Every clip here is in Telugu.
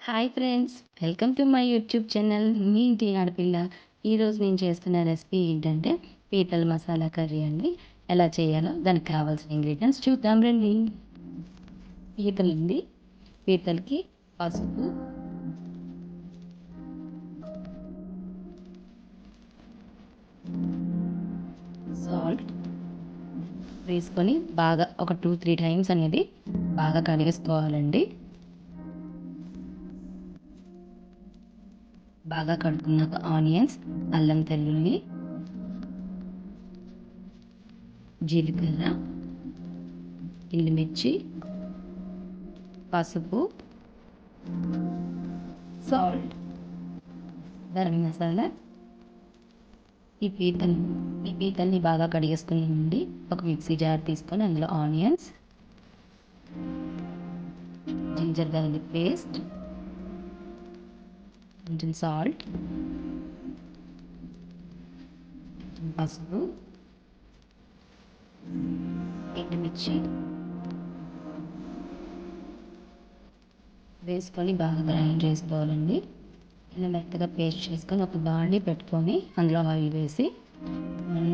Hi friends, welcome to my YouTube channel. మీ ఇంటి ఆడపిల్ల. ఈరోజు నేను చేస్తున్న రెసిపీ ఏంటంటే పీతల మసాలా కర్రీ అండి. ఎలా చేయాలో దానికి కావాల్సిన ఇంగ్రీడియంట్స్ చూద్దాం రండి. పీతలండి, పీతలకి పసుపు, సాల్ట్ వేసుకొని బాగా ఒక 2-3 టైమ్స్ అనేది బాగా కడిగేసుకోవాలండి. బాగా కడుక్కున్నాక ఆనియన్స్, అల్లం తెల్లుల్లి, జీలకర్ర, ఎండుమిర్చి, పసుపు, సాల్ట్, గరం మసాలా. ఈ పీతల్ని బాగా కడిగేసుకుని ఒక మిక్సీ జార్ తీసుకొని అందులో ఆనియన్స్, జింజర్ గార్లిక్ పేస్ట్, కొంచెం సాల్ట్, పసుపు, ఎండుమిర్చి వేసుకొని బాగా గ్రైండ్ చేసుకోవాలండి. ఇలా మెత్తగా పేస్ట్ చేసుకొని ఒక బాండీ పెట్టుకొని అందులో ఆయిల్ వేసి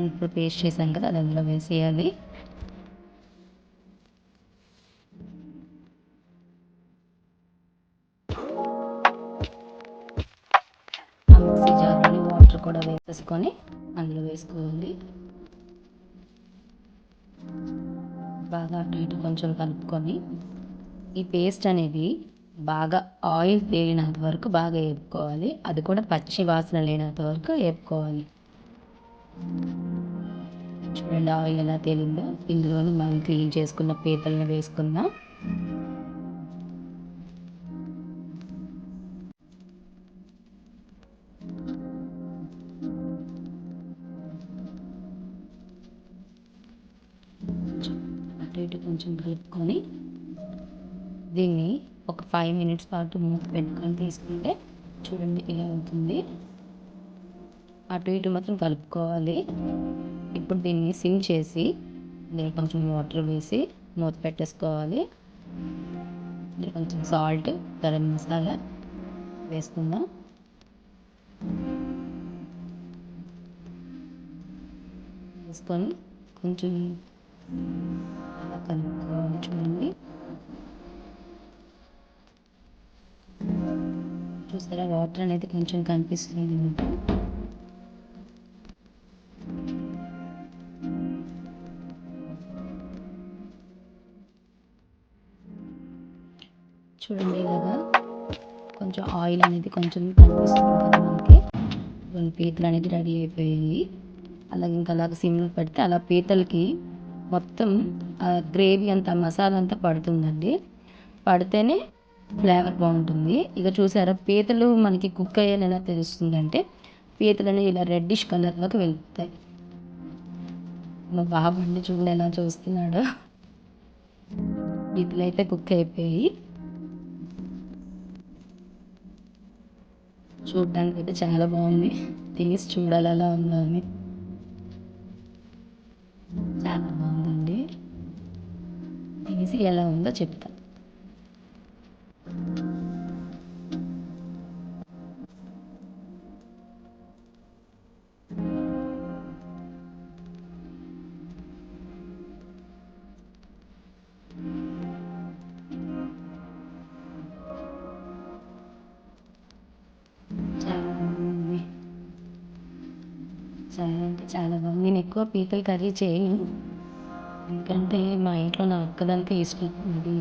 ఇప్పుడు పేస్ట్ చేసాం కదా అది అందులో వేసేయాలి. ఆ మిక్సీ జార్లోని వాటర్ కూడా వేసేసుకొని అందులో వేసుకోవాలి. బాగా అటు ఇటు కొంచెం కలుపుకొని ఈ పేస్ట్ అనేది బాగా ఆయిల్ తేలినంత వరకు బాగా వేపుకోవాలి. అది కూడా పచ్చి వాసన లేనంత వరకు వేపుకోవాలి. చూడండి ఆయిల్ ఎలా తేలిందో. ఇందులోని మనం క్లీన్ చేసుకున్న పీతలను వేసుకుందాం. అటు ఇటు కొంచెం కలుపుకొని దీన్ని ఒక 5 మినిట్స్ పాటు మూత పెట్టుకొని తీసుకుంటే చూడండి ఇలా అవుతుంది. అటు ఇటు మాత్రం కలుపుకోవాలి. ఇప్పుడు దీన్ని సిమ్ చేసి దీన్ని కొంచెం వాటర్ వేసి మూత పెట్టేసుకోవాలి. దీన్ని కొంచెం సాల్ట్, గరం మసాలా వేసుకుందాం. వేసుకొని కొంచెం కలుపుకోవాలి. చూడండి చూసారా వాటర్ అనేది కొంచెం కనిపిస్తుంది. చూడండి ఇలాగా కొంచెం ఆయిల్ అనేది కొంచెం కనిపిస్తుంది కదా మనకి. పీతలు అనేది రెడీ అయిపోయాయి. అలాగే ఇంకా అలాగ సిమ్లో పెడితే అలా పీతలకి మొత్తం గ్రేవీ అంతా మసాలా అంతా పడుతుందండి. పడితేనే ఫ్లేవర్ బాగుంటుంది. ఇక చూసారా పీతలు మనకి కుక్ అయ్యాని ఎలా తెలుస్తుందంటే పీతలు అనేవి ఇలా రెడ్డిష్ కలర్లోకి వెళ్తాయి. మా బాబండి చూడండి ఎలా చూస్తున్నాడు. పీతలు అయితే కుక్ అయిపోయి చూడడానికి అయితే చాలా బాగుంది. తీసి చూడాలి ఎలా ఉందో అని. చాలా బాగుందండి. తీసి ఎలా ఉందో చెప్తా. చాలా బాగుంది. చాలా అంటే చాలా బాగుంది. నేను ఎక్కువ పీతల కర్రీ చేయను, ఎందుకంటే మా ఇంట్లో నా ఒక్కదానికే ఇష్టం.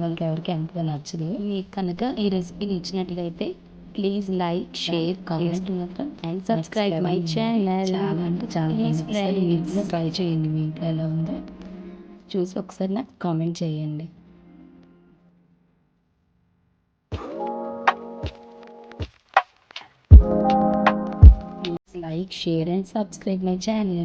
వాళ్ళకి ఎవరికి అంతగా నచ్చదు. మీకు కనుక ఈ రెసిపీ నచ్చినట్లయితే please like, share, comment and subscribe my channel. చాలా అంటే చాలా ట్రై చేయండి. మీ ఇంట్లో ఎలా ఉందో చూసి ఒకసారి నాకు కామెంట్ చేయండి. Like, share and subscribe my channel.